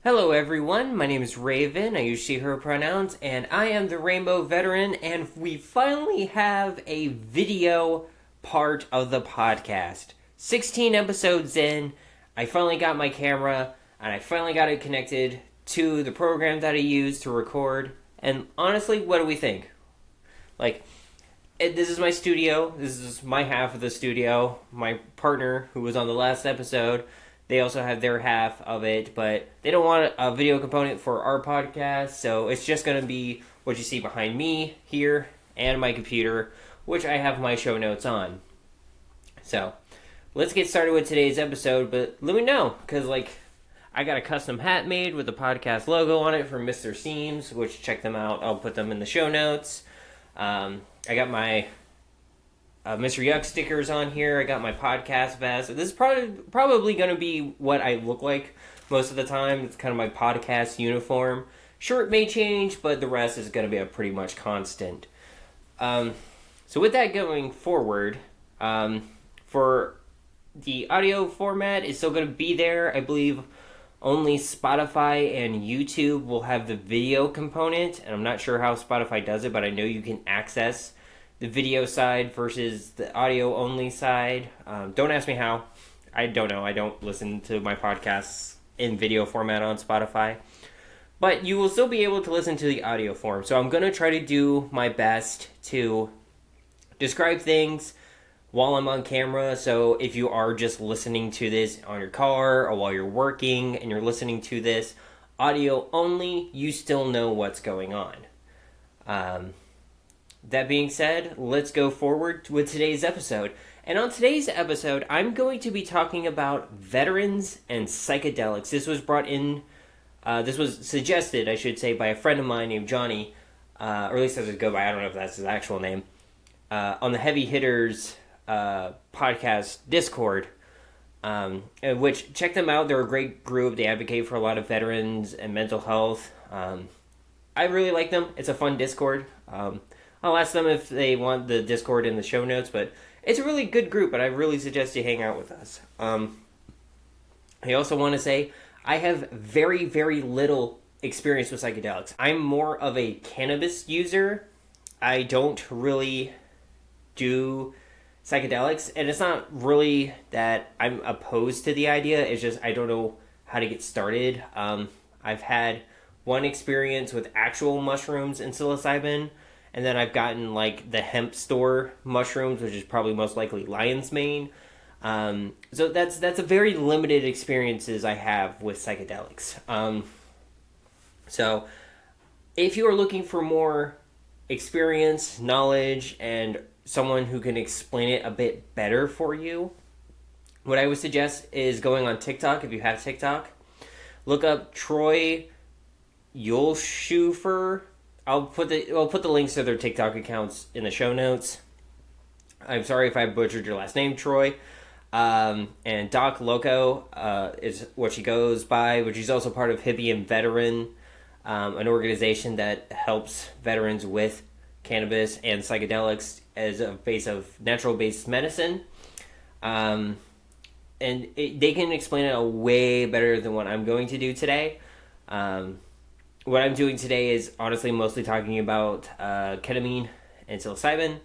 Hello everyone, my name is Rayven, I use she, her pronouns, and I am the Rainbow Veteran, and we finally have a video part of the podcast. 16 episodes in, I finally got my camera, and I finally got it connected to the program that I use to record, and honestly, what do we think? This is my studio, this is my half of the studio, my partner, who was on the last episode, they also have their half of it, but they don't want a video component for our podcast, so it's just going to be what you see behind me here and my computer, which I have my show notes on. So, let's get started with today's episode, but let me know, because, I got a custom hat made with the podcast logo on it from Mr. Seams, which check them out, I'll put them in the show notes. I got my Mr. Yuck stickers on here. I got my podcast vest. This is probably going to be what I look like most of the time. It's kind of my podcast uniform. Shirt may change, but the rest is going to be a pretty much constant. So with that going forward, for the audio format, it's still going to be there. I believe only Spotify and YouTube will have the video component, and I'm not sure how Spotify does it, but I know you can access the video side versus the audio only side. Don't ask me how. I don't know. I don't listen to my podcasts in video format on Spotify. But you will still be able to listen to the audio form. So I'm going to try to do my best to describe things while I'm on camera. So if you are just listening to this on your car or while you're working and you're listening to this audio only, you still know what's going on. That being said, let's go forward with today's episode. And on today's episode, I'm going to be talking about veterans and psychedelics. This was suggested, I should say, by a friend of mine named Johnny, or at least as it go by, I don't know if that's his actual name, on the Heavy Hitters podcast Discord, which, check them out, they're a great group, they advocate for a lot of veterans and mental health. I really like them, it's a fun Discord. I'll ask them if they want the Discord in the show notes, but it's a really good group, and I really suggest you hang out with us. I also want to say, I have very, very little experience with psychedelics. I'm more of a cannabis user. I don't really do psychedelics, and it's not really that I'm opposed to the idea, it's just I don't know how to get started. I've had one experience with actual mushrooms and psilocybin, and then I've gotten, the hemp store mushrooms, which is probably most likely lion's mane. So that's a very limited experiences I have with psychedelics. So if you are looking for more experience, knowledge, and someone who can explain it a bit better for you, what I would suggest is going on TikTok, if you have TikTok. Look up Troy Yulschufer. I'll put the links to their TikTok accounts in the show notes. I'm sorry if I butchered your last name, Troy. And Doc Loco is what she goes by, but she's also part of Hippie and Veteran, an organization that helps veterans with cannabis and psychedelics as a base of natural-based medicine. And they can explain it way better than what I'm going to do today. What I'm doing today is honestly mostly talking about ketamine and psilocybin.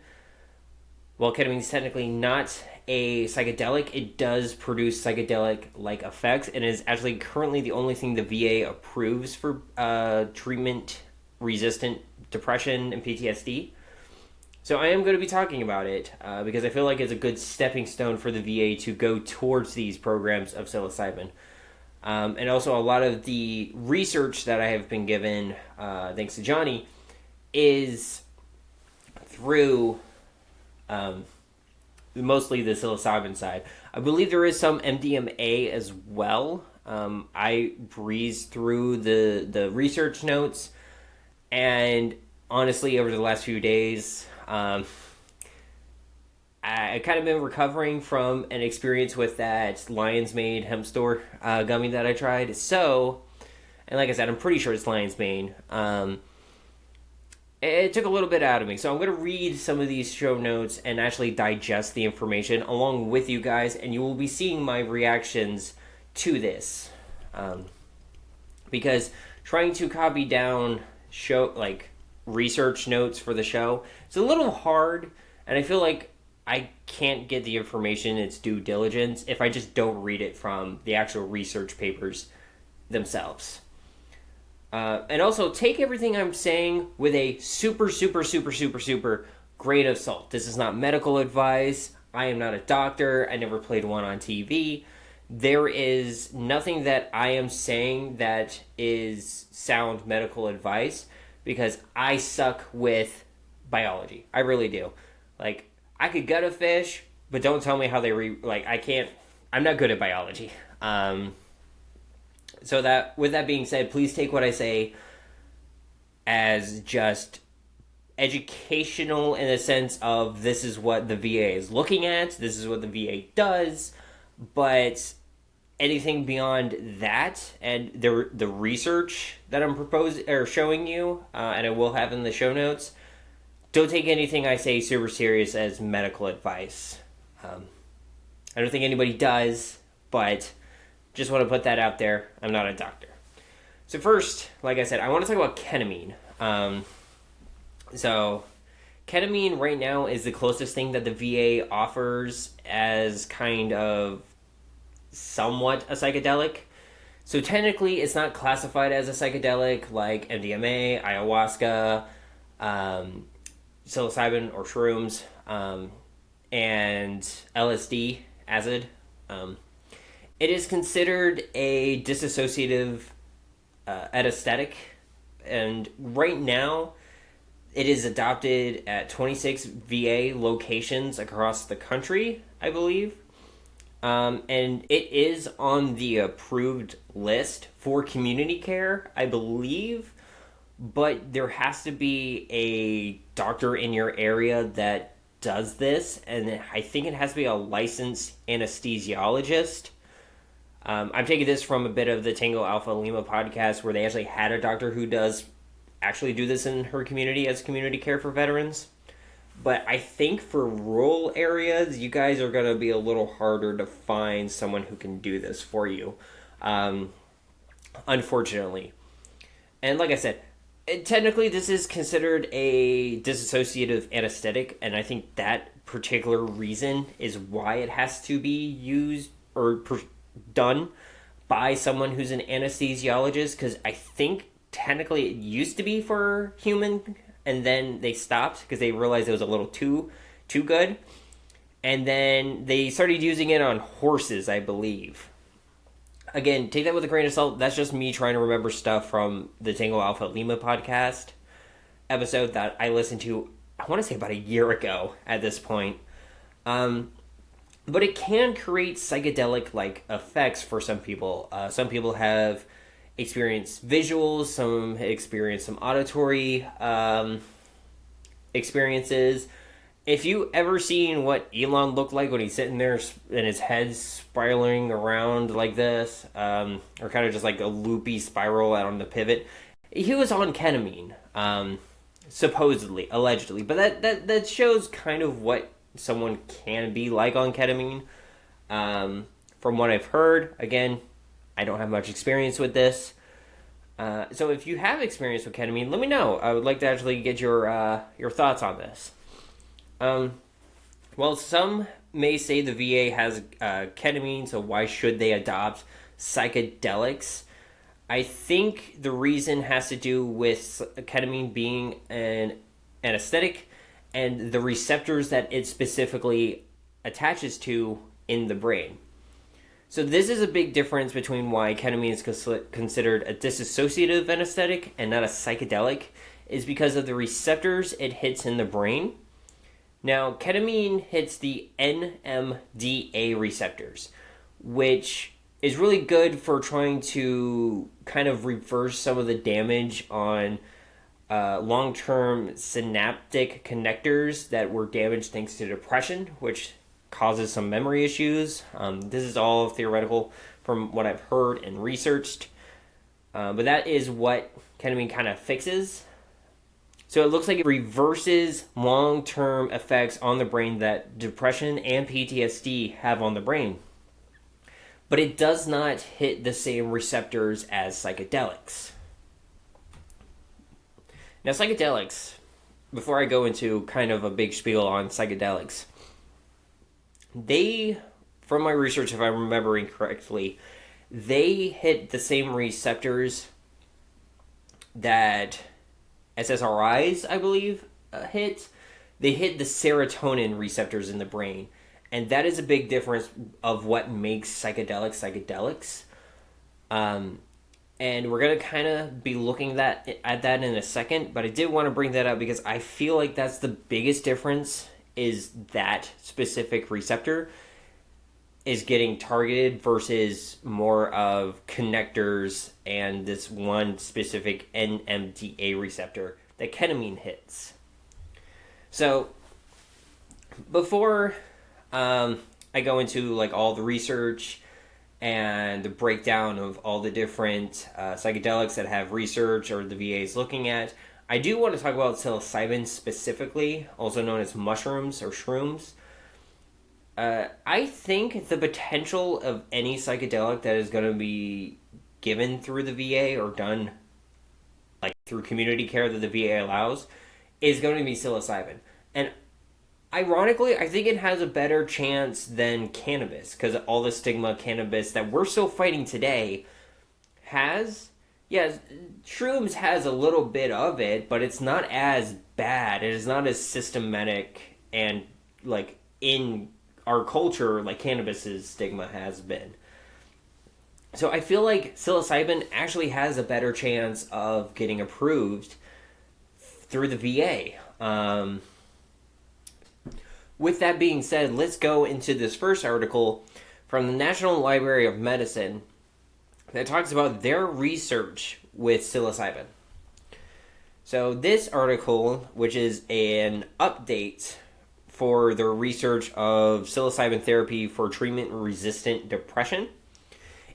While ketamine is technically not a psychedelic, it does produce psychedelic-like effects, and is actually currently the only thing the VA approves for treatment-resistant depression and PTSD. So I am going to be talking about it because I feel like it's a good stepping stone for the VA to go towards these programs of psilocybin. And also a lot of the research that I have been given, thanks to Johnny, is through mostly the psilocybin side. I believe there is some MDMA as well. I breezed through the research notes, and honestly, over the last few days, I kind of been recovering from an experience with that Lion's Mane hemp store gummy that I tried. So, and like I said, I'm pretty sure it's Lion's Mane. It took a little bit out of me. So I'm going to read some of these show notes and actually digest the information along with you guys. And you will be seeing my reactions to this. because trying to copy down research notes for the show, it's a little hard, and I feel like I can't get the information its due diligence if I just don't read it from the actual research papers themselves. And also, take everything I'm saying with a super, super, super, super, super grain of salt. This is not medical advice. I am not a doctor. I never played one on TV. There is nothing that I am saying that is sound medical advice, because I suck with biology. I really do. Like, I could gut a fish, but don't tell me how they I can't. I'm not good at biology. So that, with that being said, please take what I say as just educational, in the sense of this is what the VA is looking at, this is what the VA does, but anything beyond that and the research that I'm proposing or showing you, and I will have in the show notes, don't take anything I say super serious as medical advice. I don't think anybody does, but just want to put that out there. I'm not a doctor. So first, like I said, I want to talk about ketamine. So ketamine right now is the closest thing that the VA offers as kind of somewhat a psychedelic. So technically, it's not classified as a psychedelic like MDMA, ayahuasca, psilocybin or shrooms, and LSD, acid. It is considered a dissociative anesthetic, and right now it is adopted at 26 VA locations across the country, I believe. And it is on the approved list for community care, I believe, but there has to be a doctor in your area that does this, and I think it has to be a licensed anesthesiologist. I'm taking this from a bit of the Tango Alpha Lima podcast, where they actually had a doctor who does actually do this in her community as community care for veterans. But I think for rural areas, you guys are going to be a little harder to find someone who can do this for you, unfortunately. And like I said, technically this is considered a dissociative anesthetic, and I think that particular reason is why it has to be used or done by someone who's an anesthesiologist, because I think technically it used to be for human, and then they stopped because they realized it was a little too good, and then they started using it on horses, I believe. Again, take that with a grain of salt. That's just me trying to remember stuff from the Tango Alpha Lima podcast episode that I listened to, I want to say about a year ago at this point. But it can create psychedelic-like effects for some people. Some people have experienced visuals, some experience some auditory experiences. If you ever seen what Elon looked like when he's sitting there and his head's spiraling around like this, or kind of just like a loopy spiral out on the pivot, he was on ketamine, supposedly, allegedly. But that shows kind of what someone can be like on ketamine. From what I've heard, again, I don't have much experience with this. So if you have experience with ketamine, let me know. I would like to actually get your thoughts on this. Well, some may say the VA has ketamine, so why should they adopt psychedelics? I think the reason has to do with ketamine being an anesthetic and the receptors that it specifically attaches to in the brain. So this is a big difference between why ketamine is considered a dissociative anesthetic and not a psychedelic, is because of the receptors it hits in the brain. Now, ketamine hits the NMDA receptors, which is really good for trying to kind of reverse some of the damage on long-term synaptic connectors that were damaged thanks to depression, which causes some memory issues. This is all theoretical from what I've heard and researched, but that is what ketamine kind of fixes. So it looks like it reverses long-term effects on the brain that depression and PTSD have on the brain. but it does not hit the same receptors as psychedelics. Now, psychedelics, before I go into kind of a big spiel on psychedelics, they, from my research, if I'm remembering correctly, they hit the same receptors that SSRIs, I believe, hit. They hit the serotonin receptors in the brain. And that is a big difference of what makes psychedelics. And we're going to kind of be looking at that in a second. But I did want to bring that up because I feel like that's the biggest difference, is that specific receptor is getting targeted versus more of connectors and this one specific NMDA receptor that ketamine hits. So before I go into like all the research and the breakdown of all the different psychedelics that have research or the VA is looking at, I do want to talk about psilocybin specifically, also known as mushrooms or shrooms. I think the potential of any psychedelic that is going to be given through the VA or done like through community care that the VA allows is going to be psilocybin. And ironically, I think it has a better chance than cannabis, because all the stigma cannabis that we're still fighting today has, yes, shrooms has a little bit of it, but it's not as bad. It is not as systematic and like in our culture like cannabis's stigma has been. So I feel like psilocybin actually has a better chance of getting approved through the VA. With that being said, let's go into this first article from the National Library of Medicine that talks about their research with psilocybin. So this article, which is an update for the research of psilocybin therapy for treatment-resistant depression,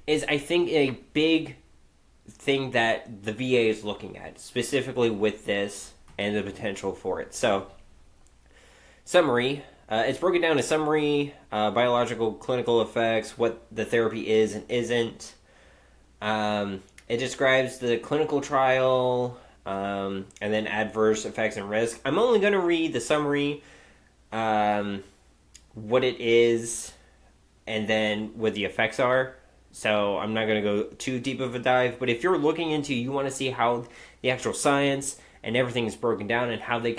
is, I think, a big thing that the VA is looking at, specifically with this and the potential for it. So, summary. It's broken down to summary, biological, clinical effects, what the therapy is and isn't. It describes the clinical trial, and then adverse effects and risk. I'm only going to read the summary, what it is, and then what the effects are. So I'm not going to go too deep of a dive. But if you're looking into, you want to see how the actual science and everything is broken down and how they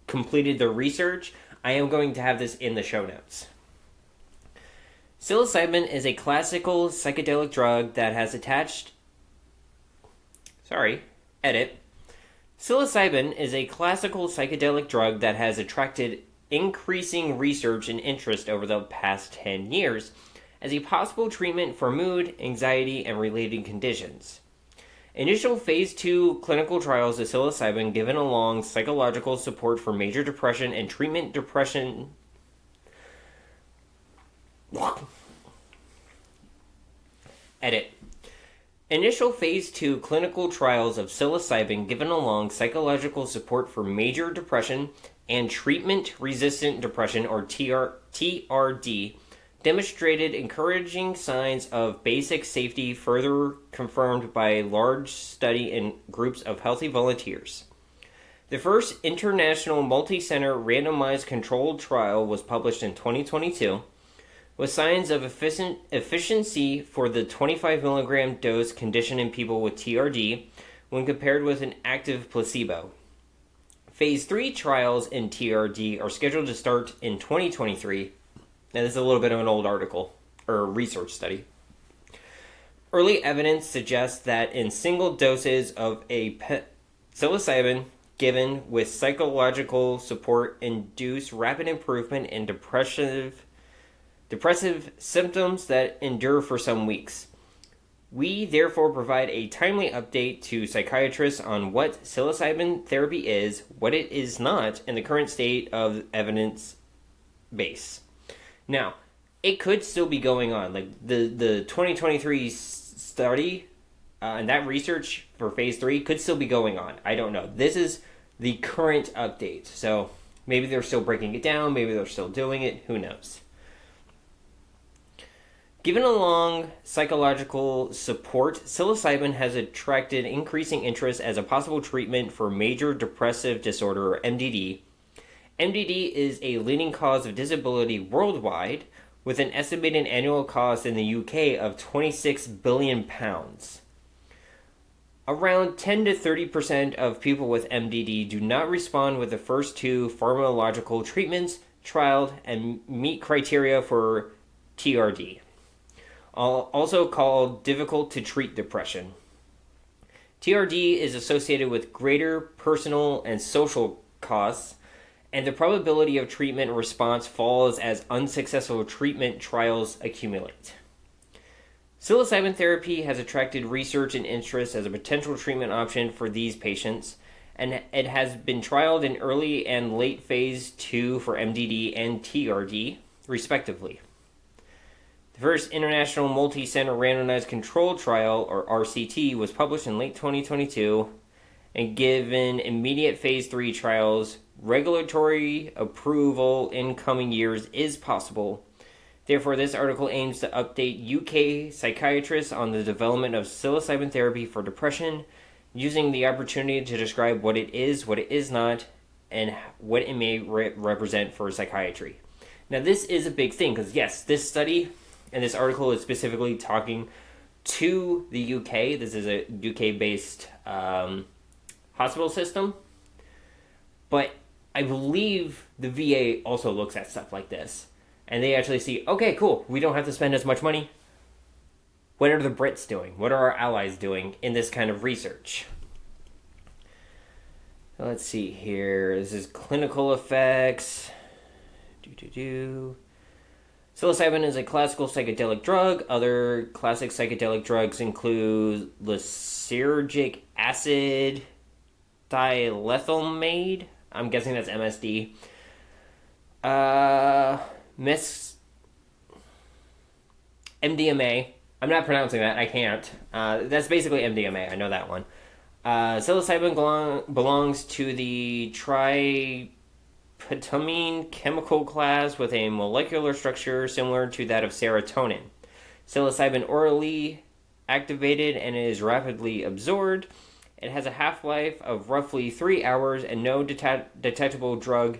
completed the research, I am going to have this in the show notes. Psilocybin is a classical psychedelic drug that has Psilocybin is a classical psychedelic drug that has attracted increasing research and interest over the past 10 years as a possible treatment for mood, anxiety, and related conditions. Initial phase 2 clinical trials of psilocybin given along psychological support for major depression and treatment depression. Initial phase 2 clinical trials of psilocybin given along psychological support for major depression and treatment-resistant depression, or TRD, demonstrated encouraging signs of basic safety, further confirmed by a large study in groups of healthy volunteers. The first international multi-center randomized controlled trial was published in 2022, with signs of efficiency for the 25 milligram dose condition in people with TRD when compared with an active placebo. Phase 3 trials in TRD are scheduled to start in 2023. Now, this is a little bit of an old article, or research study. Early evidence suggests that in single doses of psilocybin given with psychological support induce rapid improvement in depressive symptoms that endure for some weeks. We therefore provide a timely update to psychiatrists on what psilocybin therapy is, what it is not, and the current state of evidence base. Now, it could still be going on. Like the 2023 study and that research for phase 3 could still be going on. I don't know. This is the current update. So maybe they're still breaking it down. Maybe they're still doing it. Who knows? Given along psychological support, psilocybin has attracted increasing interest as a possible treatment for major depressive disorder, or MDD. MDD is a leading cause of disability worldwide, with an estimated annual cost in the UK of £26 billion. Around 10 to 30% of people with MDD do not respond with the first two pharmacological treatments trialed and meet criteria for TRD, also called difficult to treat depression. TRD is associated with greater personal and social costs, and the probability of treatment response falls as unsuccessful treatment trials accumulate. Psilocybin therapy has attracted research and interest as a potential treatment option for these patients, and it has been trialed in early and late phase 2 for MDD and TRD, respectively. The first international multi-center randomized controlled trial, or RCT, was published in late 2022, and given immediate phase 3 trials, regulatory approval in coming years is possible. Therefore, this article aims to update UK psychiatrists on the development of psilocybin therapy for depression, using the opportunity to describe what it is not, and what it may represent for psychiatry. Now, this is a big thing, because yes, this study and this article is specifically talking to the UK. This is a UK-based hospital system, but I believe the VA also looks at stuff like this, and they actually see, okay, cool, we don't have to spend as much money. What are the Brits doing? What are our allies doing in this kind of research? So let's see here. This is clinical effects. Psilocybin is a classical psychedelic drug. Other classic psychedelic drugs include lysergic acid diethylmade. I'm guessing that's MSD. MDMA. I'm not pronouncing that. I can't. That's basically MDMA. I know that one. Psilocybin belongs to the tryptamine chemical class with a molecular structure similar to that of serotonin. Psilocybin orally activated and is rapidly absorbed. It has a half-life of roughly 3 hours, and no detectable drug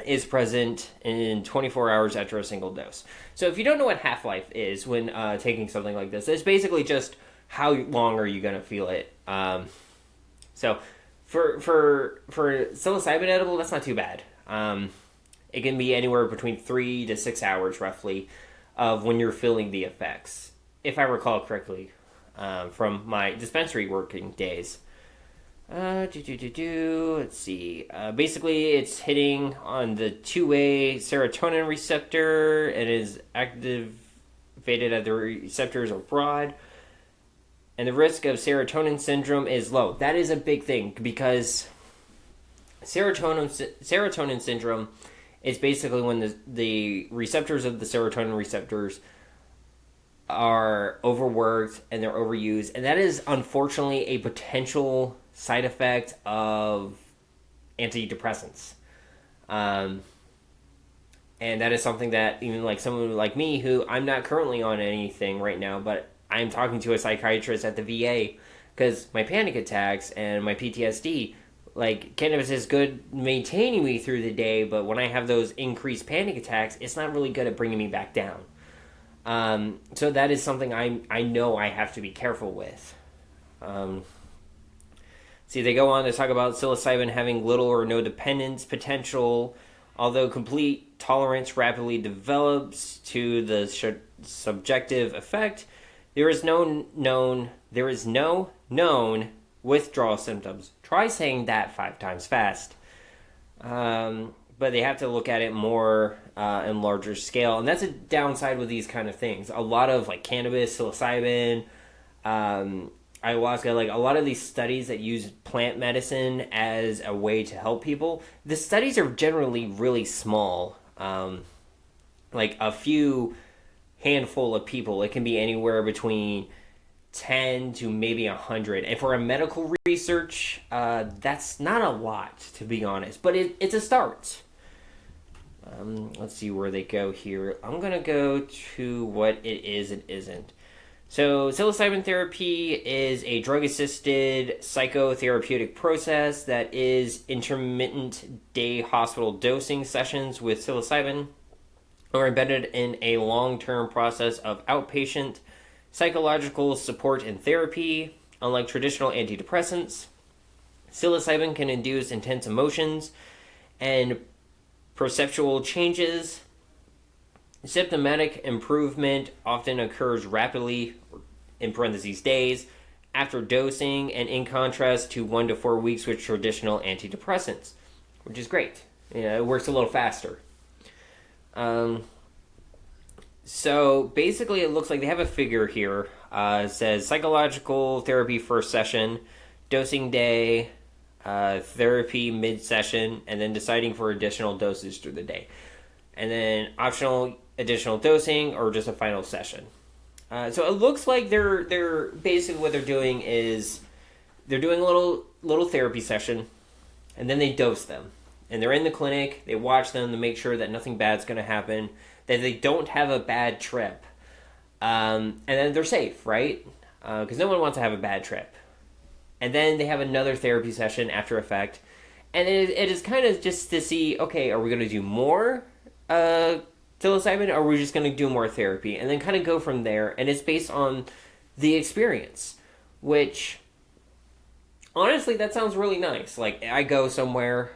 is present in 24 hours after a single dose. So if you don't know what half-life is when taking something like this, it's basically just how long are you going to feel it. So for psilocybin edible, that's not too bad. It can be anywhere between 3 to 6 hours, roughly, of when you're feeling the effects, if I recall correctly, from my dispensary working days. Let's see. Basically, it's hitting on the two-way serotonin receptor and is activated at the receptors are broad. And the risk of serotonin syndrome is low. That is a big thing, because serotonin syndrome is basically when the receptors of the serotonin receptors are overworked and they're overused. And that is unfortunately a potential side effect of antidepressants. And that is something that even like someone like me, who I'm not currently on anything right now, but I'm talking to a psychiatrist at the VA because my panic attacks and my PTSD, like, cannabis is good maintaining me through the day, but when I have those increased panic attacks, it's not really good at bringing me back down. So that is something I know I have to be careful with. See, they go on to talk about psilocybin having little or no dependence potential, although complete tolerance rapidly develops to the subjective effect. There is no known withdrawal symptoms. Try saying that 5 times fast. But they have to look at it more in larger scale, and that's a downside with these kind of things. A lot of like cannabis, psilocybin, ayahuasca, like a lot of these studies that use plant medicine as a way to help people, the studies are generally really small. Like a few handful of people. It can be anywhere between 10 to maybe 100. And for a medical research, that's not a lot, to be honest. But it's a start. Let's see where they go here. I'm going to go to what it is and isn't. So, psilocybin therapy is a drug assisted psychotherapeutic process that is intermittent day hospital dosing sessions with psilocybin are embedded in a long term process of outpatient psychological support and therapy. Unlike traditional antidepressants, psilocybin can induce intense emotions and perceptual changes. Symptomatic improvement often occurs rapidly, in parentheses days, after dosing, and in contrast to 1 to 4 weeks with traditional antidepressants, which is great. It works a little faster. So basically, it looks like they have a figure here. It says psychological therapy first session, dosing day, therapy mid-session, and then deciding for additional doses through the day. And then optional additional dosing or just a final session. So it looks like they're basically what they're doing is they're doing a little therapy session, and then they dose them. And they're in the clinic, they watch them to make sure that nothing bad's going to happen, that they don't have a bad trip. And then they're safe, right? Because no one wants to have a bad trip. And then they have another therapy session after effect. And it is kind of just to see, okay, are we going to do more psilocybin, or are we just going to do more therapy? And then kind of go from there. And it's based on the experience, which, honestly, that sounds really nice. Like, I go somewhere,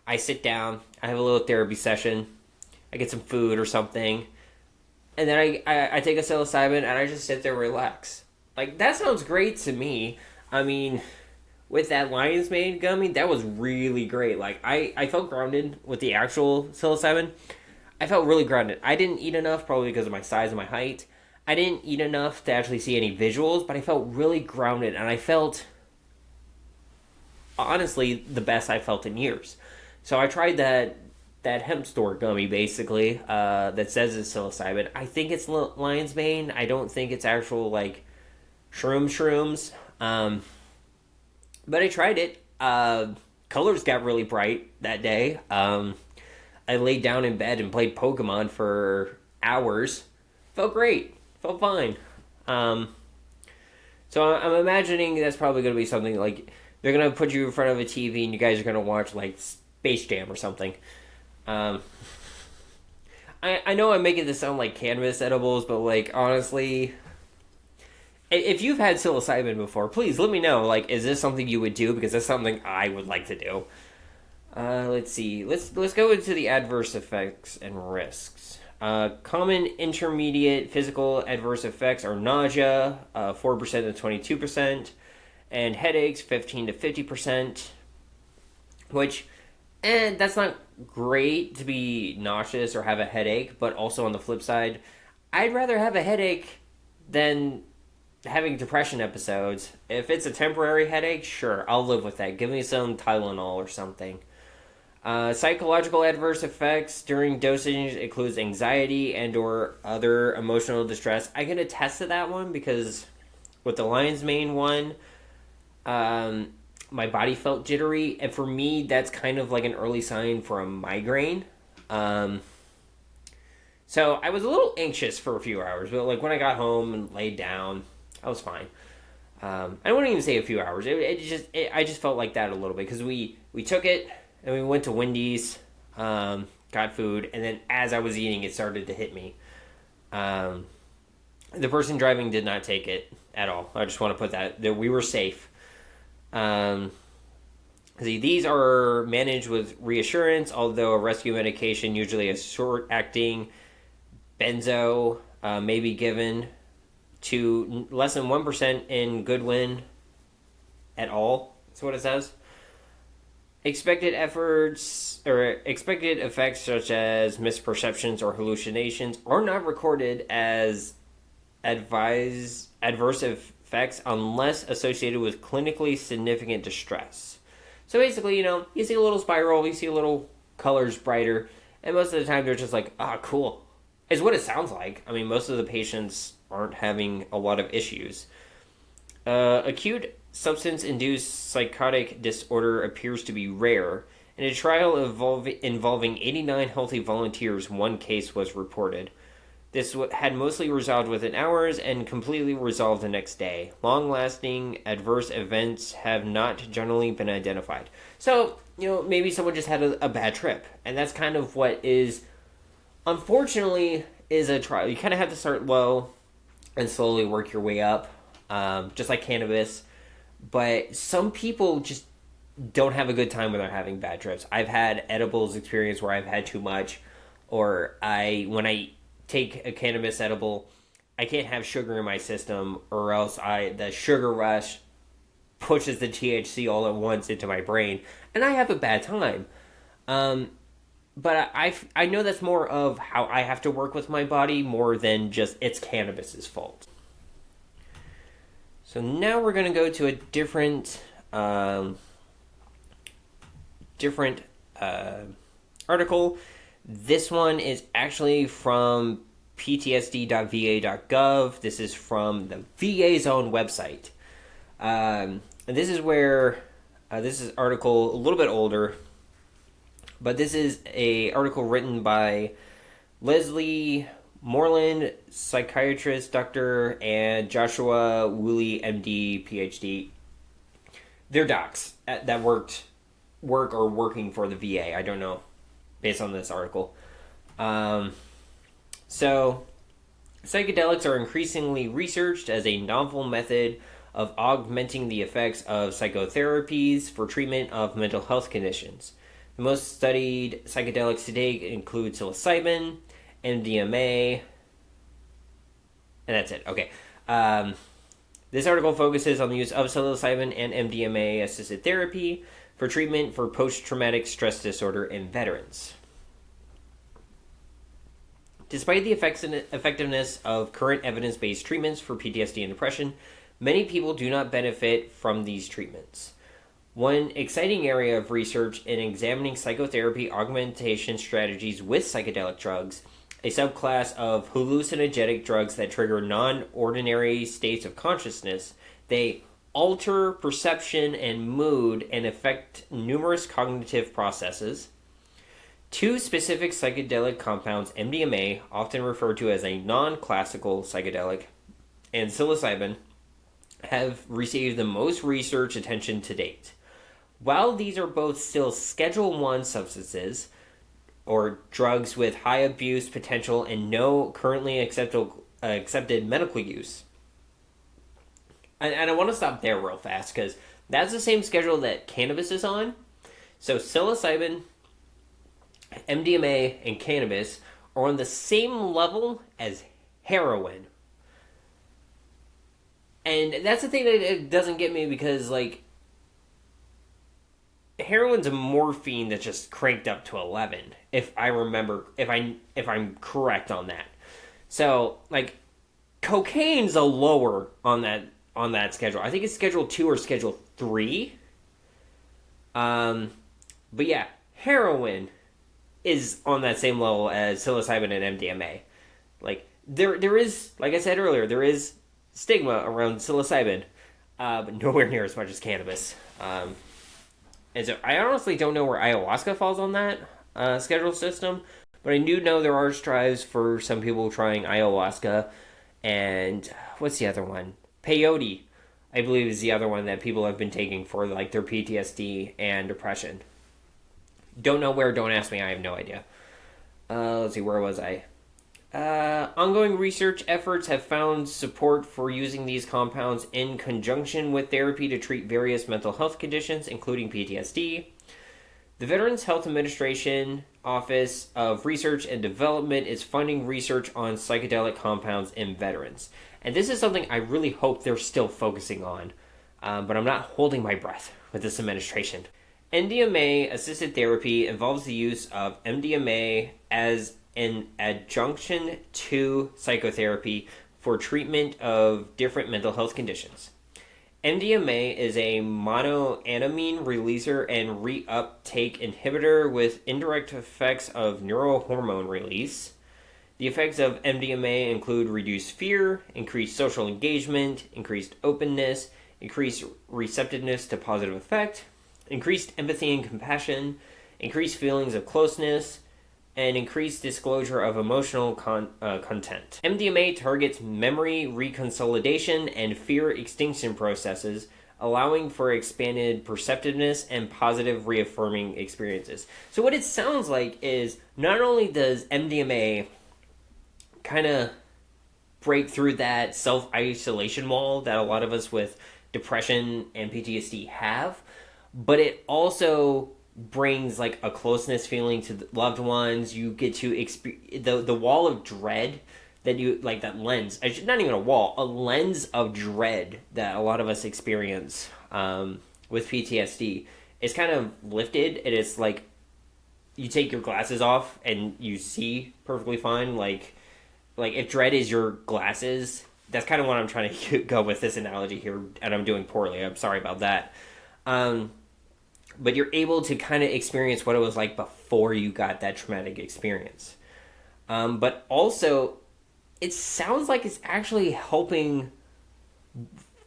I sit down, I have a little therapy session, I get some food or something, and then I take a psilocybin and I just sit there and relax. Like, that sounds great to me. I mean, with that lion's mane gummy, that was really great. Like, I felt grounded with the actual psilocybin. I felt really grounded. I didn't eat enough, probably because of my size and my height. I didn't eat enough to actually see any visuals, but I felt really grounded, and I felt, honestly, the best I felt in years. So I tried that hemp store gummy, basically, that says it's psilocybin. I think it's lion's mane. I don't think it's actual, like, shrooms. But I tried it. Colors got really bright that day. I laid down in bed and played Pokemon for hours. Felt great. Felt fine. So I'm imagining that's probably going to be something like they're going to put you in front of a TV and you guys are going to watch like Space Jam or something. I know I'm making this sound like cannabis edibles, but like honestly, if you've had psilocybin before, please let me know. Like, is this something you would do? Because that's something I would like to do. Let's see. Let's go into the adverse effects and risks. Common intermediate physical adverse effects are nausea, 4% to 22%, and headaches, 15 to 50%. Which, that's not great to be nauseous or have a headache, but also on the flip side, I'd rather have a headache than having depression episodes. If it's a temporary headache, sure, I'll live with that. Give me some Tylenol or something. Psychological adverse effects during dosage includes anxiety and or other emotional distress. I can attest to that one because with the lion's mane one, my body felt jittery, and for me, that's kind of like an early sign for a migraine. So I was a little anxious for a few hours, but like when I got home and laid down, I was fine. I wouldn't even say a few hours. I just felt like that a little bit because we took it and we went to Wendy's, got food, and then as I was eating, it started to hit me. The person driving did not take it at all. I just want to put that we were safe. These are managed with reassurance, although a rescue medication, usually a short-acting benzo, may be given to less than 1% in Goodwin at all. That's what it says. Expected effects such as misperceptions or hallucinations are not recorded as adverse effects unless associated with clinically significant distress. So basically, you see a little spiral, you see a little colors brighter, and most of the time they're just like, cool. Is what it sounds like. I mean, most of the patients aren't having a lot of issues. Acute substance-induced psychotic disorder appears to be rare, In a trial involving 89 healthy volunteers, one case was reported. This had mostly resolved within hours and completely resolved the next day. Long-lasting adverse events have not generally been identified. So, maybe someone just had a bad trip. And that's kind of what is, unfortunately, is a trial. You kind of have to start low and slowly work your way up, just like cannabis. But some people just don't have a good time when they're having bad trips. I've had edibles experience where I've had too much, or when I take a cannabis edible, I can't have sugar in my system, or else the sugar rush pushes the THC all at once into my brain, and I have a bad time. But I know that's more of how I have to work with my body more than just it's cannabis's fault. So now we're going to go to a different article. This one is actually from ptsd.va.gov. This is from the VA's own website. And this is where, this is article a little bit older, but this is a article written by Leslie Moreland, psychiatrist, doctor, and Joshua Woolley, MD, PhD. They're docs that work or working for the VA. I don't know, based on this article. So, psychedelics are increasingly researched as a novel method of augmenting the effects of psychotherapies for treatment of mental health conditions. The most studied psychedelics today include psilocybin, MDMA, and that's it. Okay. This article focuses on the use of psilocybin and MDMA-assisted therapy for treatment for post-traumatic stress disorder in veterans. Despite the effectiveness of current evidence-based treatments for PTSD and depression, many people do not benefit from these treatments. One exciting area of research in examining psychotherapy augmentation strategies with psychedelic drugs, a subclass of hallucinogenic drugs that trigger non-ordinary states of consciousness. They alter perception and mood and affect numerous cognitive processes. Two specific psychedelic compounds, MDMA, often referred to as a non-classical psychedelic, and psilocybin, have received the most research attention to date. While these are both still Schedule I substances, or drugs with high abuse potential and no currently accepted medical use. And I want to stop there real fast, because that's the same schedule that cannabis is on. So psilocybin, MDMA, and cannabis are on the same level as heroin. And that's the thing that it doesn't get me, because, heroin's a morphine that's just cranked up to 11, if I remember, if I'm correct on that. So, cocaine's a lower on that schedule. I think it's Schedule 2 or Schedule 3. But yeah, heroin is on that same level as psilocybin and MDMA. There is, like I said earlier, there is stigma around psilocybin, but nowhere near as much as cannabis. And so I honestly don't know where ayahuasca falls on that schedule system, but I do know there are strives for some people trying ayahuasca, and what's the other one? Peyote, I believe, is the other one that people have been taking for their PTSD and depression. Don't know where, don't ask me, I have no idea. Let's see, where was I? Ongoing research efforts have found support for using these compounds in conjunction with therapy to treat various mental health conditions, including PTSD. The Veterans Health Administration Office of Research and Development is funding research on psychedelic compounds in veterans. And this is something I really hope they're still focusing on, but I'm not holding my breath with this administration. MDMA-assisted therapy involves the use of MDMA as an adjunction to psychotherapy for treatment of different mental health conditions. MDMA is a monoamine releaser and reuptake inhibitor with indirect effects of neurohormone release. The effects of MDMA include reduced fear, increased social engagement, increased openness, increased receptiveness to positive effect, increased empathy and compassion, increased feelings of closeness, and increased disclosure of emotional content. MDMA targets memory reconsolidation and fear extinction processes, allowing for expanded perceptiveness and positive reaffirming experiences. So what it sounds like is not only does MDMA kind of break through that self-isolation wall that a lot of us with depression and PTSD have, but it also brings like a closeness feeling to loved ones. You get to experience the wall of dread that you like, that lens, not even a wall, a lens of dread that a lot of us experience with PTSD is kind of lifted, and it's like you take your glasses off and you see perfectly fine. Like if dread is your glasses, that's kind of what I'm trying to go with this analogy here, and I'm doing poorly. I'm sorry about that. But you're able to kind of experience what it was like before you got that traumatic experience. But also, it sounds like it's actually helping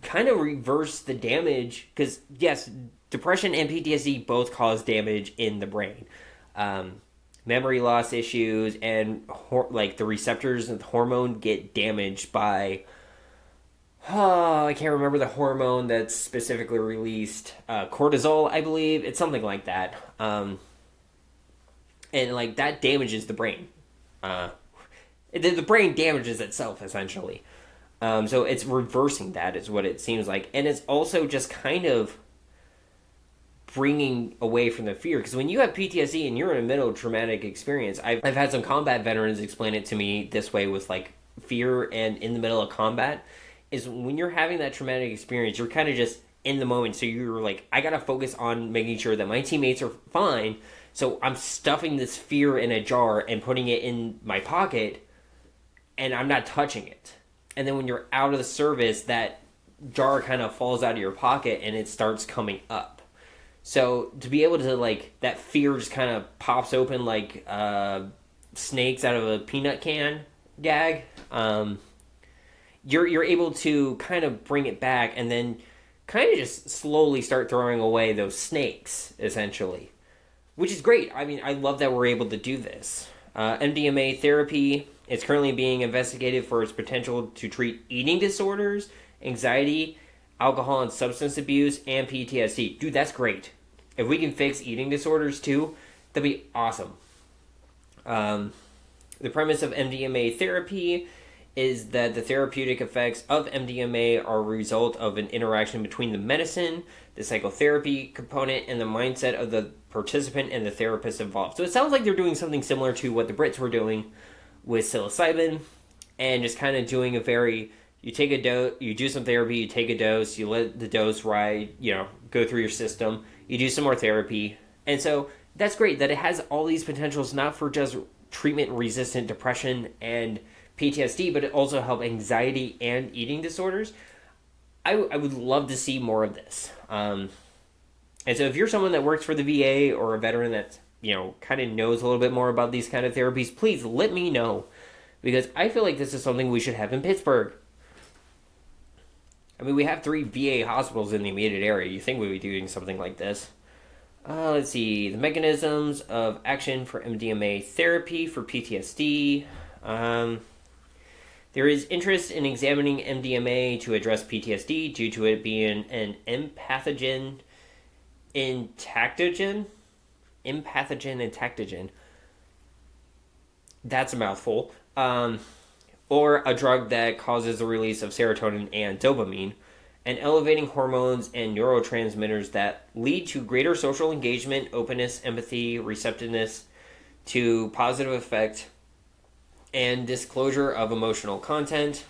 kind of reverse the damage, because yes, depression and PTSD both cause damage in the brain. Memory loss issues and like the receptors of the hormone get damaged by, I can't remember the hormone that's specifically released, cortisol, I believe. It's something like that. And like that damages the brain. The brain damages itself, essentially. So it's reversing that is what it seems like. And it's also just kind of bringing away from the fear. Because when you have PTSD and you're in the middle of a traumatic experience, I've had some combat veterans explain it to me this way with like fear and in the middle of combat, is when you're having that traumatic experience, you're kind of just in the moment. So you're like, I gotta focus on making sure that my teammates are fine. So I'm stuffing this fear in a jar and putting it in my pocket, and I'm not touching it. And then when you're out of the service, that jar kind of falls out of your pocket and it starts coming up. So to be able to, like, that fear just kind of pops open like snakes out of a peanut can gag. You're able to kind of bring it back and then kind of just slowly start throwing away those snakes, essentially. Which is great. I mean, I love that we're able to do this. MDMA therapy is currently being investigated for its potential to treat eating disorders, anxiety, alcohol and substance abuse, and PTSD. Dude, that's great. If we can fix eating disorders too, that'd be awesome. The premise of MDMA therapy is that the therapeutic effects of MDMA are a result of an interaction between the medicine, the psychotherapy component, and the mindset of the participant and the therapist involved. So it sounds like they're doing something similar to what the Brits were doing with psilocybin, and just kind of doing a very, you take a dose, you do some therapy, you take a dose, you let the dose ride, go through your system, you do some more therapy. And so that's great that it has all these potentials, not for just treatment-resistant depression and PTSD, but it also helps anxiety and eating disorders. I would love to see more of this. And so if you're someone that works for the VA or a veteran that, kind of knows a little bit more about these kind of therapies, please let me know. Because I feel like this is something we should have in Pittsburgh. I mean, we have 3 VA hospitals in the immediate area. You think we'd be doing something like this. Let's see. The mechanisms of action for MDMA therapy for PTSD. There is interest in examining MDMA to address PTSD due to it being an empathogen entactogen. That's a mouthful. Or a drug that causes the release of serotonin and dopamine, and elevating hormones and neurotransmitters that lead to greater social engagement, openness, empathy, receptiveness to positive effect, and disclosure of emotional content,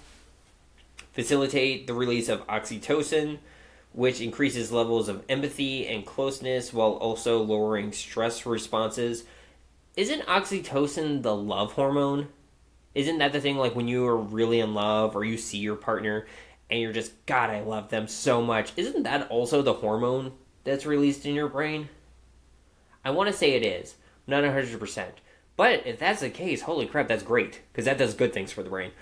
facilitate the release of oxytocin, which increases levels of empathy and closeness while also lowering stress responses. Isn't oxytocin the love hormone? Isn't that the thing, like when you are really in love or you see your partner and you're just, God, I love them so much. Isn't that also the hormone that's released in your brain? I want to say it is. Not 100%. But if that's the case, holy crap, that's great. Because that does good things for the brain.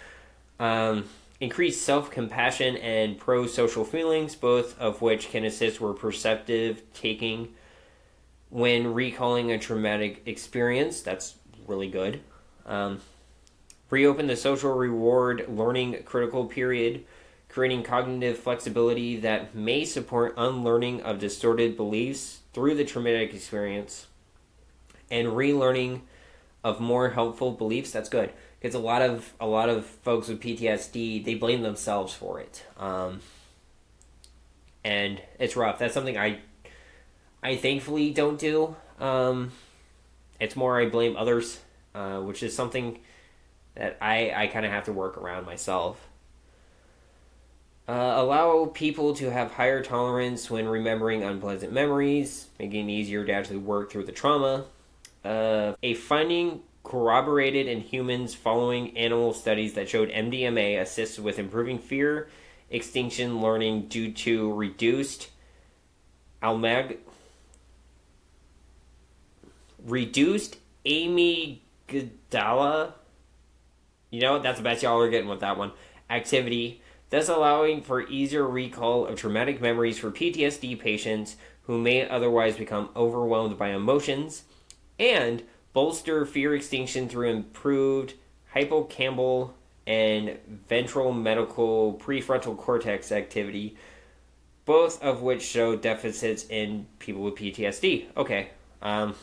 Increased self-compassion and pro-social feelings, both of which can assist with perceptive taking when recalling a traumatic experience. That's really good. Reopen the social reward learning critical period, creating cognitive flexibility that may support unlearning of distorted beliefs through the traumatic experience, and relearning of more helpful beliefs. That's good, because a lot of folks with PTSD, they blame themselves for it, and it's rough. That's something I thankfully don't do. It's more I blame others, which is something that I kind of have to work around myself. Allow people to have higher tolerance when remembering unpleasant memories, making it easier to actually work through the trauma. A finding corroborated in humans following animal studies that showed MDMA assists with improving fear extinction learning due to reduced amygdala. You know, that's the best y'all are getting with that one. Activity, thus allowing for easier recall of traumatic memories for PTSD patients who may otherwise become overwhelmed by emotions, and bolster fear extinction through improved hippocampal and ventral medial prefrontal cortex activity, both of which show deficits in people with PTSD. Okay. The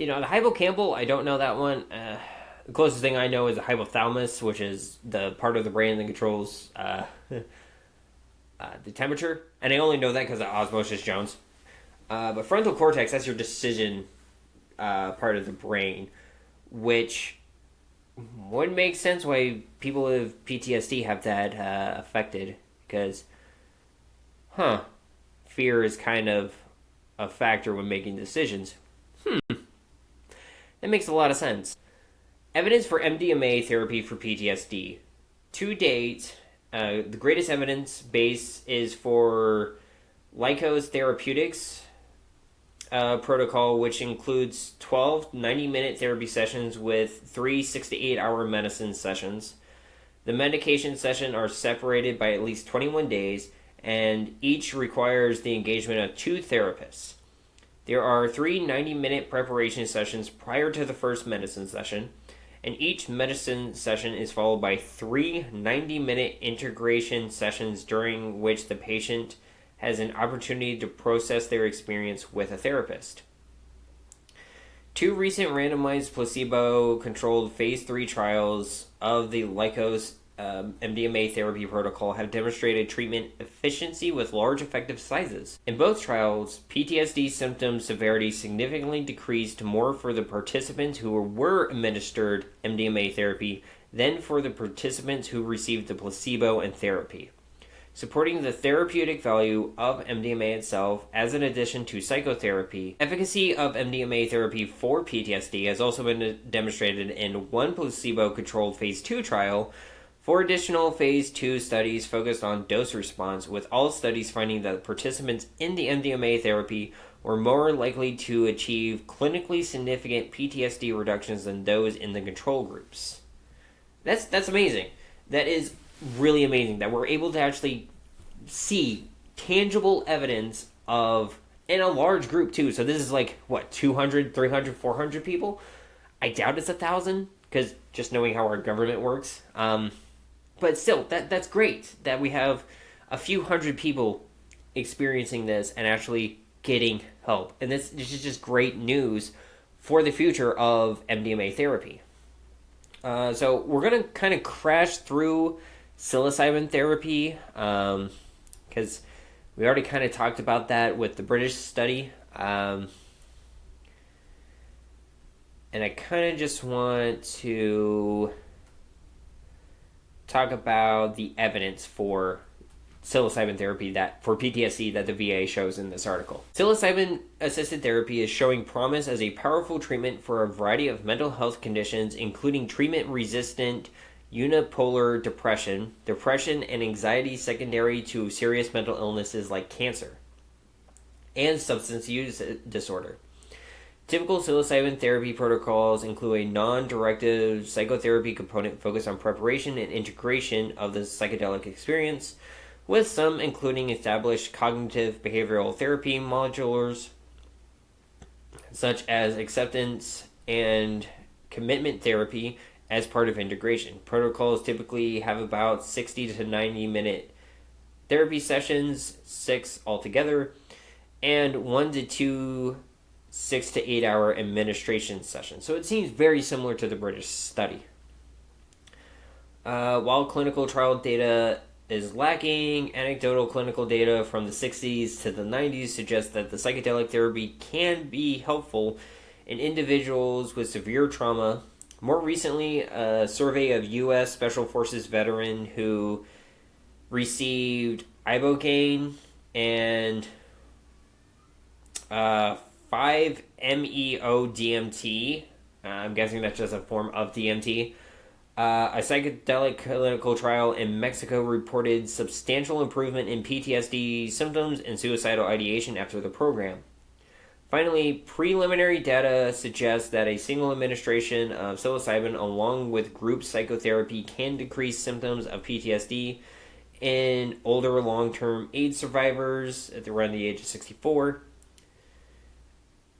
hippocampal, I don't know that one. The closest thing I know is the hypothalamus, which is the part of the brain that controls the temperature. And I only know that because of Osmosis Jones. But frontal cortex, that's your decision part of the brain, which would make sense why people with PTSD have that affected, because, fear is kind of a factor when making decisions. That makes a lot of sense. Evidence for MDMA therapy for PTSD. To date, the greatest evidence base is for Lykos Therapeutics protocol, which includes 12 90-minute therapy sessions with 3 6 to 8 hour medicine sessions. The medication sessions are separated by at least 21 days, and each requires the engagement of 2 therapists. There are 3 90-minute preparation sessions prior to the first medicine session, and each medicine session is followed by 3 90-minute integration sessions during which the patient has an opportunity to process their experience with a therapist. 2 recent randomized placebo-controlled phase 3 trials of the Lykos MDMA therapy protocol have demonstrated treatment efficiency with large effective sizes. In both trials, PTSD symptom severity significantly decreased more for the participants who were administered MDMA therapy than for the participants who received the placebo and therapy, supporting the therapeutic value of MDMA itself as an addition to psychotherapy. Efficacy of MDMA therapy for PTSD has also been demonstrated in 1 placebo-controlled phase 2 trial. 4 additional phase 2 studies focused on dose response, with all studies finding that participants in the MDMA therapy were more likely to achieve clinically significant PTSD reductions than those in the control groups. That's amazing. That is really amazing that we're able to actually see tangible evidence of, in a large group too. So this is like, 200, 300, 400 people? I doubt it's 1,000, because just knowing how our government works. But still, that's great that we have a few hundred people experiencing this and actually getting help. And this is just great news for the future of MDMA therapy. So we're going to kind of crash through psilocybin therapy, because we already kind of talked about that with the British study. And I kind of just want to talk about the evidence for psilocybin therapy for PTSD that the VA shows in this article. Psilocybin-assisted therapy is showing promise as a powerful treatment for a variety of mental health conditions, including treatment-resistant unipolar depression and anxiety secondary to serious mental illnesses like cancer, and substance use disorder. Typical psilocybin therapy protocols include a non-directive psychotherapy component focused on preparation and integration of the psychedelic experience, with some including established cognitive behavioral therapy modulars such as acceptance and commitment therapy as part of integration. Protocols typically have about 60 to 90-minute therapy sessions, 6 altogether, and 1 to 2 6 to 8 hour administration sessions. So it seems very similar to the British study. While clinical trial data is lacking, anecdotal clinical data from the 60s to the 90s suggests that the psychedelic therapy can be helpful in individuals with severe trauma. More recently, a survey of U.S. Special Forces veteran who received ibogaine and 5-MeO-DMT. I'm guessing that's just a form of DMT. A psychedelic clinical trial in Mexico reported substantial improvement in PTSD symptoms and suicidal ideation after the program. Finally, preliminary data suggests that a single administration of psilocybin along with group psychotherapy can decrease symptoms of PTSD in older long-term AIDS survivors at around the age of 64.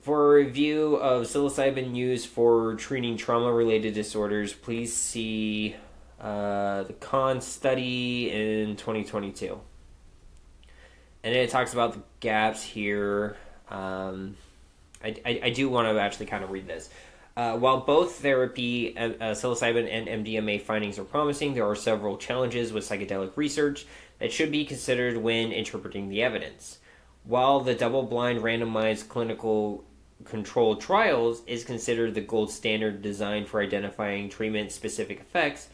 For a review of psilocybin use for treating trauma-related disorders, please see the Khan study in 2022. And then it talks about the gaps here. I do want to actually kind of read this. While both therapy, psilocybin and MDMA findings are promising, there are several challenges with psychedelic research that should be considered when interpreting the evidence. While the double-blind randomized clinical controlled trials is considered the gold standard designed for identifying treatment-specific effects,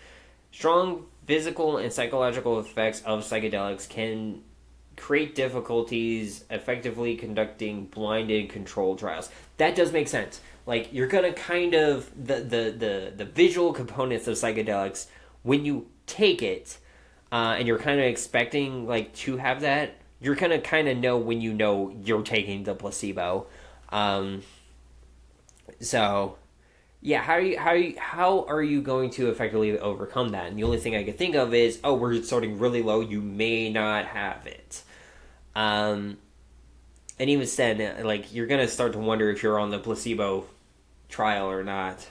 strong physical and psychological effects of psychedelics can create difficulties effectively conducting blinded controlled trials. That does make sense. Like, you're gonna kind of the visual components of psychedelics when you take it, and you're kind of expecting like to have that. You're gonna kind of know when you know you're taking the placebo. So yeah, how are you going to effectively overcome that? And the only thing I could think of is, oh, we're starting really low. You may not have it. And even said, like, you're gonna start to wonder if you're on the placebo trial or not.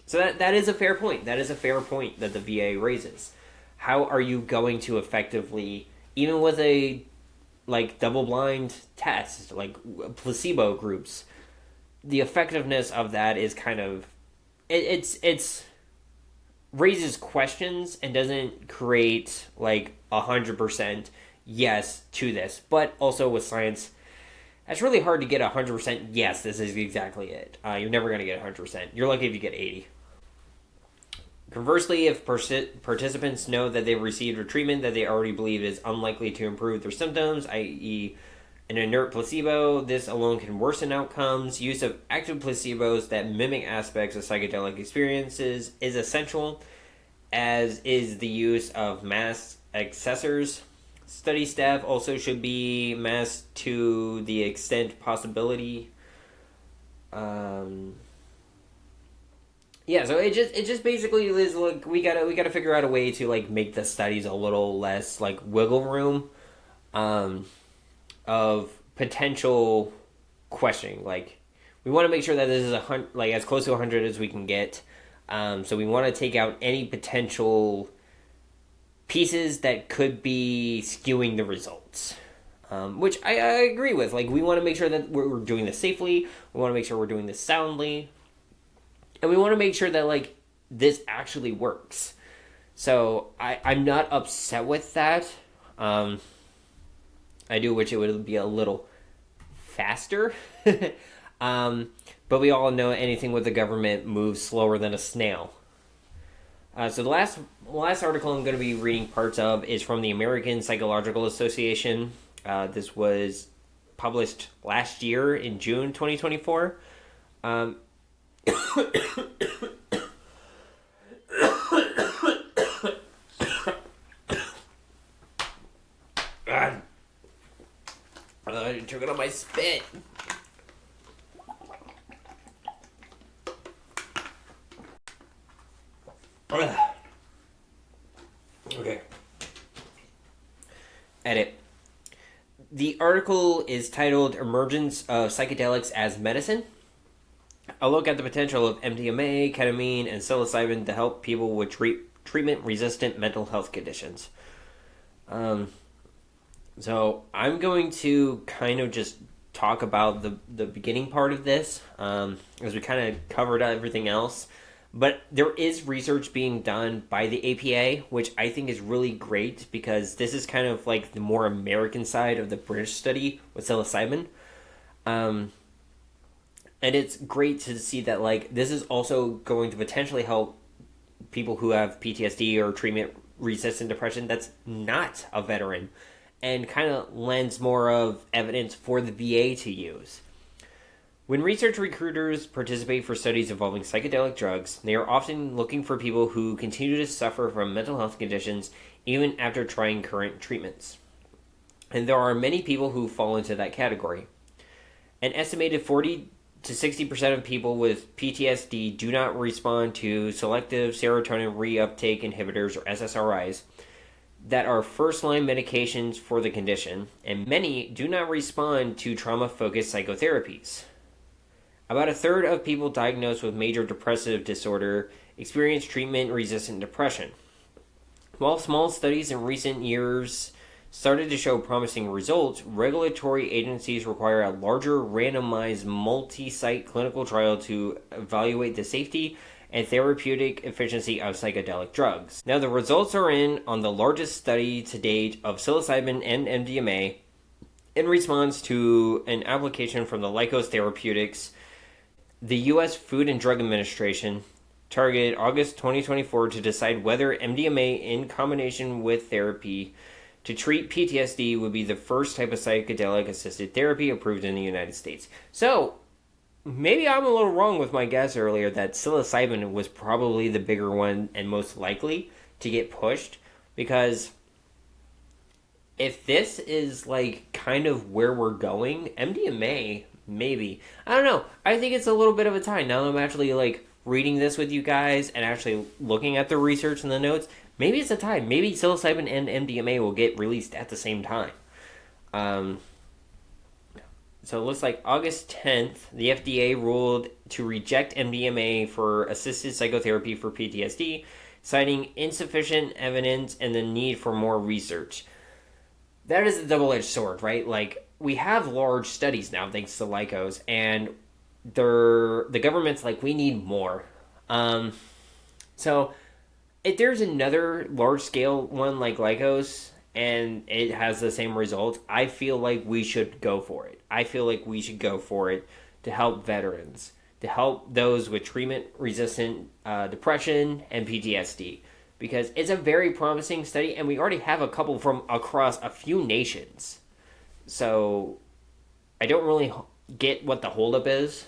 So that is a fair point. That is a fair point that the VA raises. How are you going to effectively, even with a like double-blind test, like placebo groups, the effectiveness of that is kind of it's raises questions and doesn't create like 100% yes to this. But also with science, it's really hard to get 100% yes, this is exactly it. You're never going to get 100%. You're lucky if you get 80. Conversely, if participants know that they've received a treatment that they already believe is unlikely to improve their symptoms, i.e. an inert placebo, this alone can worsen outcomes. Use of active placebos that mimic aspects of psychedelic experiences is essential, as is the use of masked accessors. Study staff also should be masked to the extent possibility. Yeah, so it just basically is like we gotta figure out a way to like make the studies a little less like wiggle room, of potential questioning. Like, we want to make sure that this is like as close to 100 as we can get. So we want to take out any potential pieces that could be skewing the results. Which I agree with. Like, we want to make sure that we're doing this safely. We want to make sure we're doing this soundly. And we want to make sure that, like, this actually works. So I'm not upset with that. I do wish it would be a little faster. But we all know anything with the government moves slower than a snail. So the last article I'm going to be reading parts of is from the American Psychological Association. This was published last year in June 2024. I'm choking on my spit. Okay. The article is titled Emergence of Psychedelics as Medicine. A look at the potential of MDMA, ketamine, and psilocybin to help people with treatment-resistant mental health conditions. So I'm going to kind of just talk about the beginning part of this, as we kind of covered everything else. But there is research being done by the APA, which I think is really great because this is kind of like the more American side of the British study with psilocybin. And it's great to see that like this is also going to potentially help people who have PTSD or treatment-resistant depression that's not a veteran, and kind of lends more of evidence for the VA to use. When research recruiters participate for studies involving psychedelic drugs, they are often looking for people who continue to suffer from mental health conditions even after trying current treatments. And there are many people who fall into that category. An estimated 40 to 60% of people with PTSD do not respond to selective serotonin reuptake inhibitors, or SSRIs, that are first-line medications for the condition, and many do not respond to trauma-focused psychotherapies. About a third of people diagnosed with major depressive disorder experience treatment-resistant depression. While small studies in recent years started to show promising results, regulatory agencies require a larger randomized multi-site clinical trial to evaluate the safety and therapeutic efficiency of psychedelic drugs. Now, the results are in on the largest study to date of psilocybin and MDMA in response to an application from the Lykos Therapeutics. The U.S. Food and Drug Administration targeted August 2024 to decide whether MDMA in combination with therapy to treat PTSD would be the first type of psychedelic-assisted therapy approved in the United States. So, maybe I'm a little wrong with my guess earlier that psilocybin was probably the bigger one and most likely to get pushed, because if this is like kind of where we're going, MDMA, maybe. I don't know. I think it's a little bit of a time. Now that I'm actually like reading this with you guys and actually looking at the research and the notes, maybe it's a time. Maybe psilocybin and MDMA will get released at the same time. So it looks like August 10th, the FDA ruled to reject MDMA for assisted psychotherapy for PTSD, citing insufficient evidence and the need for more research. That is a double-edged sword, right? Like, we have large studies now, thanks to Lykos, and the government's like, we need more. So if there's another large-scale one like Lykos, and it has the same results, I feel like we should go for it. I feel like we should go for it to help veterans, to help those with treatment-resistant depression and PTSD. Because it's a very promising study, and we already have a couple from across a few nations. So, I don't really get what the holdup is.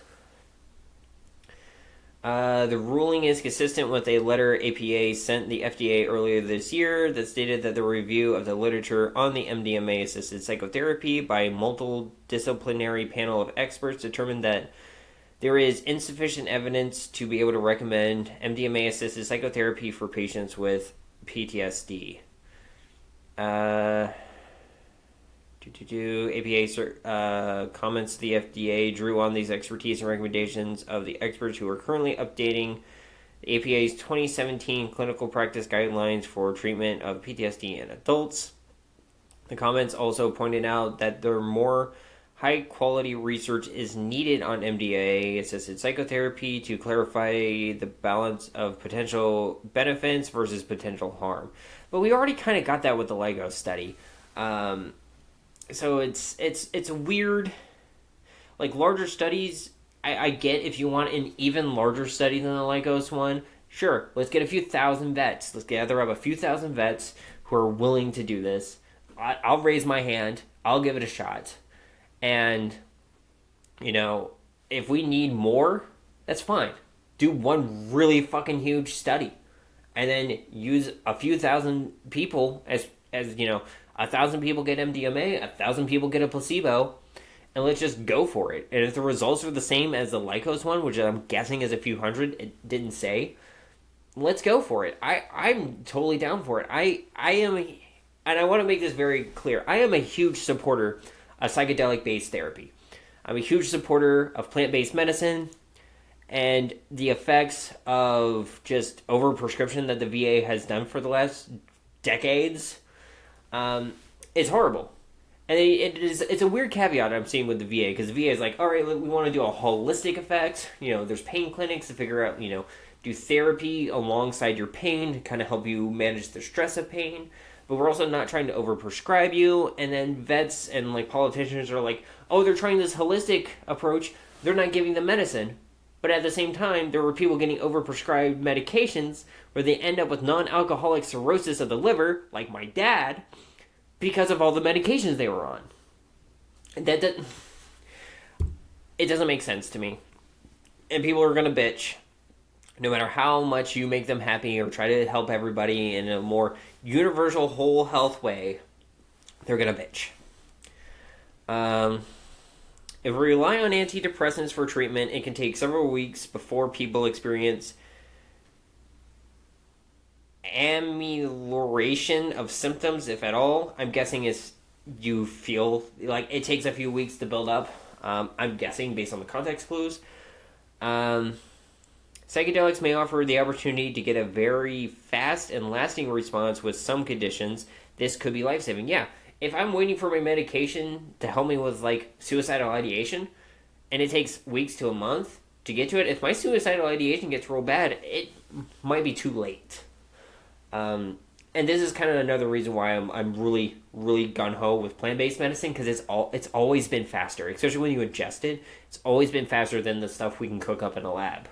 The ruling is consistent with a letter APA sent the FDA earlier this year that stated that the review of the literature on the MDMA-assisted psychotherapy by a multidisciplinary panel of experts determined that there is insufficient evidence to be able to recommend MDMA-assisted psychotherapy for patients with PTSD. APA comments the FDA drew on these expertise and recommendations of the experts who are currently updating the APA's 2017 clinical practice guidelines for treatment of PTSD in adults. The comments also pointed out that there are more high-quality research is needed on MDMA-assisted psychotherapy to clarify the balance of potential benefits versus potential harm. But we already kind of got that with the Lykos study. So it's weird. Like, larger studies, I get if you want an even larger study than the Lykos one. Sure, let's get a few thousand vets. Let's gather up a few thousand vets who are willing to do this. I'll raise my hand. I'll give it a shot. And, you know, if we need more, that's fine. Do one really fucking huge study. And then use a few thousand people as 1,000 people get MDMA, 1,000 people get a placebo, and let's just go for it. And if the results are the same as the Lykos one, which I'm guessing is a few hundred, it didn't say, let's go for it. I'm totally down for it. I am, and I want to make this very clear, I am a huge supporter a psychedelic-based therapy. I'm a huge supporter of plant-based medicine and the effects of just overprescription that the VA has done for the last decades is horrible. And it's a weird caveat I'm seeing with the VA, because the VA is like, all right, we want to do a holistic effect. There's pain clinics to figure out, do therapy alongside your pain to kind of help you manage the stress of pain. But we're also not trying to overprescribe you. And then vets and politicians are like, oh, they're trying this holistic approach. They're not giving them medicine. But at the same time, there were people getting overprescribed medications where they end up with non-alcoholic cirrhosis of the liver, like my dad, because of all the medications they were on. It doesn't make sense to me. And people are going to bitch. No matter how much you make them happy or try to help everybody in a more universal whole health way, they're going to bitch. If we rely on antidepressants for treatment, it can take several weeks before people experience amelioration of symptoms, if at all. I'm guessing you feel like it takes a few weeks to build up. I'm guessing based on the context clues. Psychedelics may offer the opportunity to get a very fast and lasting response with some conditions. This could be life-saving. Yeah, if I'm waiting for my medication to help me with suicidal ideation, and it takes weeks to a month to get to it, if my suicidal ideation gets real bad, it might be too late. And this is kind of another reason why I'm really, really gung-ho with plant-based medicine, because it's always been faster, especially when you ingest it. It's always been faster than the stuff we can cook up in a lab.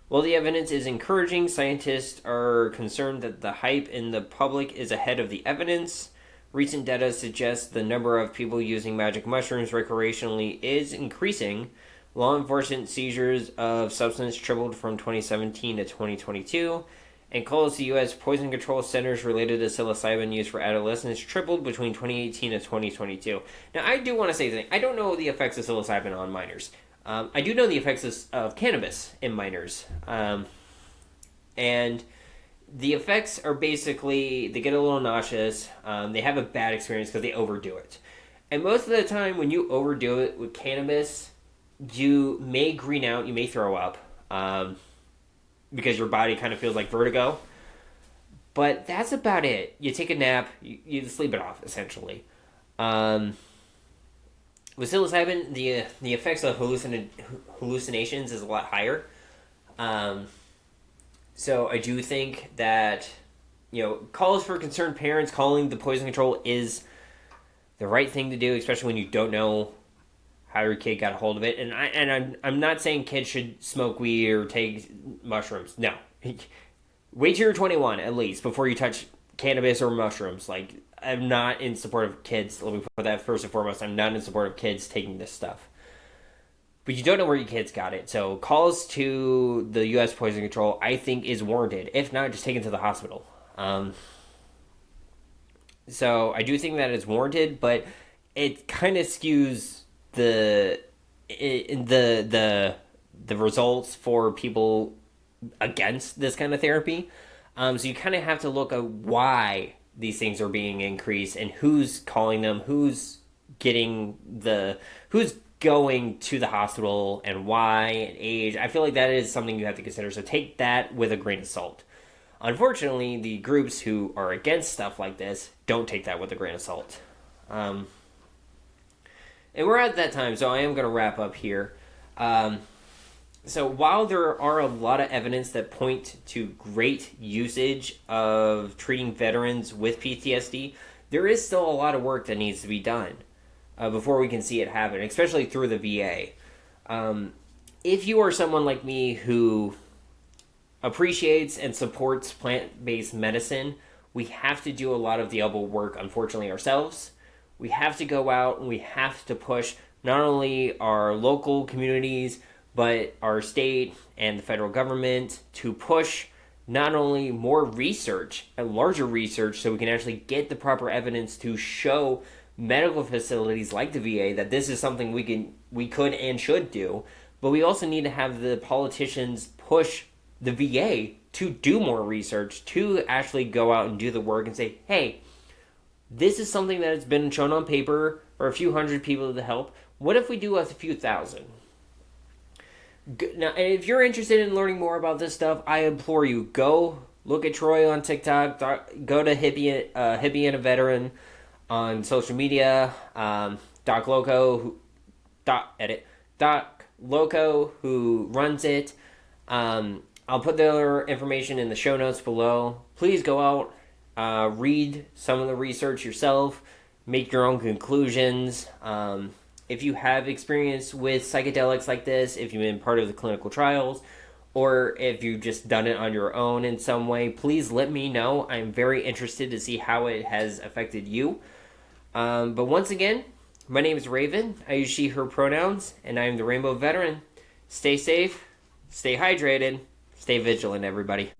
While the evidence is encouraging, scientists are concerned that the hype in the public is ahead of the evidence. Recent data suggests the number of people using magic mushrooms recreationally is increasing. Law enforcement seizures of substance tripled from 2017 to 2022. And calls to U.S. poison control centers related to psilocybin use for adolescents tripled between 2018 and 2022. Now, I do want to say something. I don't know the effects of psilocybin on minors. I do know the effects of cannabis in minors. And the effects are basically, they get a little nauseous. They have a bad experience because they overdo it. And most of the time when you overdo it with cannabis, you may green out, you may throw up. Because your body kind of feels like vertigo. But that's about it. You take a nap, you sleep it off, essentially. With psilocybin, the effects of hallucinations is a lot higher. So I do think that, calls for concerned parents, calling the poison control is the right thing to do, especially when you don't know how your kid got a hold of it. And I'm not saying kids should smoke weed or take mushrooms. No. Wait till you're 21, at least, before you touch cannabis or mushrooms. I'm not in support of kids. Let me put that first and foremost. I'm not in support of kids taking this stuff. But you don't know where your kids got it. So calls to the U.S. Poison Control, I think, is warranted. If not, just take it to the hospital. So I do think that it's warranted, but it kind of skews the results for people against this kind of therapy. So you kind of have to look at why these things are being increased and who's calling them, who's going to the hospital and why, and age. I feel like that is something you have to consider. So take that with a grain of salt. Unfortunately, the groups who are against stuff like this don't take that with a grain of salt. And we're at that time, so I am going to wrap up here. So while there are a lot of evidence that point to great usage of treating veterans with PTSD, there is still a lot of work that needs to be done before we can see it happen, especially through the VA. If you are someone like me who appreciates and supports plant-based medicine, we have to do a lot of the elbow work, unfortunately, ourselves. We have to go out and we have to push not only our local communities, but our state and the federal government to push not only more research and larger research so we can actually get the proper evidence to show medical facilities like the VA that this is something we could and should do, but we also need to have the politicians push the VA to do more research, to actually go out and do the work and say, hey, This is something that has been shown on paper for a few hundred people to help. What if we do a few thousand? Now, if you're interested in learning more about this stuff, I implore you, go look at Troy on TikTok. Go to Hippie and a Veteran on social media. Doc Loco, Doc Loco, who runs it. I'll put the other information in the show notes below. Please go out, read some of the research yourself, make your own conclusions. If you have experience with psychedelics like this, if you've been part of the clinical trials, or if you've just done it on your own in some way, please let me know. I'm very interested to see how it has affected you. But once again, my name is Rayven. I use she, her pronouns, and I am the Rainbow Veteran. Stay safe, stay hydrated, stay vigilant, everybody.